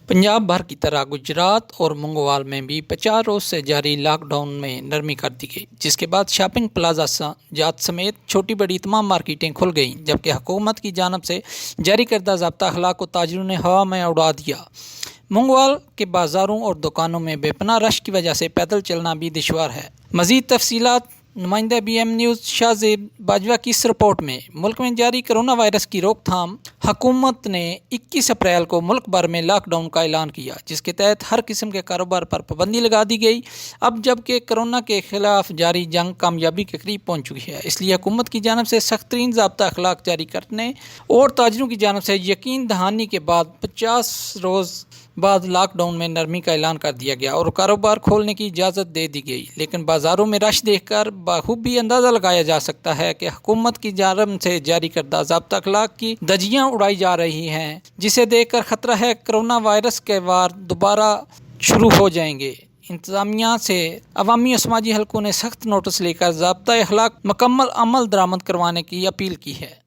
पंजाब भर की तरह गुजरात और मंगोवाल में भी 50 रोज से जारी लॉकडाउन में नरमी कर दी गई, जिसके बाद शॉपिंग प्लाजा जात समेत छोटी बड़ी तमाम मार्केटें खुल गईं, जबकि हुकूमत की जानब से जारी करदा ज़ाब्ता अखलाक को ताजिरों ने हवा में उड़ा दिया। मंगोवाल के बाज़ारों और दुकानों में बेपनाह रश की वजह से पैदल चलना भी दुश्वार है। मज़ीद तफसीलात नुमाइंदा BM न्यूज़ शाहजेब बाजवा की इस रिपोर्ट में। मुल्क में जारी कोरोना वायरस की रोकथाम। हुकूमत ने 21 अप्रैल को मुल्क भर में लॉकडाउन का ऐलान किया, जिसके तहत हर किस्म के कारोबार पर पाबंदी लगा दी गई। अब जबकि कोरोना के खिलाफ जारी जंग कामयाबी के करीब पहुँच चुकी है, इसलिए हुकूमत की जानब से सख्त तरीन ज़ाब्ता अखलाक जारी करने और ताजिरों की जानब से यकीन दहानी के बाद 50 रोज़ बाद लॉकडाउन में नरमी का ऐलान कर दिया गया और कारोबार खोलने की इजाज़त दे दी गई। लेकिन बाज़ारों में रश देखकर बखूबी अंदाज़ा लगाया जा सकता है कि हुकूमत की जानब से जारी करदा ज़ाब्ता अखलाक की धज्जियाँ उड़ाई जा रही हैं, जिसे देखकर ख़तरा है कोरोना वायरस के वार दोबारा शुरू हो जाएंगे। इंतज़ामिया से अवामी और समाजी हलकों ने सख्त नोटिस लेकर ज़ाब्ता अखलाक मुकम्मल अमल दरामद करवाने की अपील की है।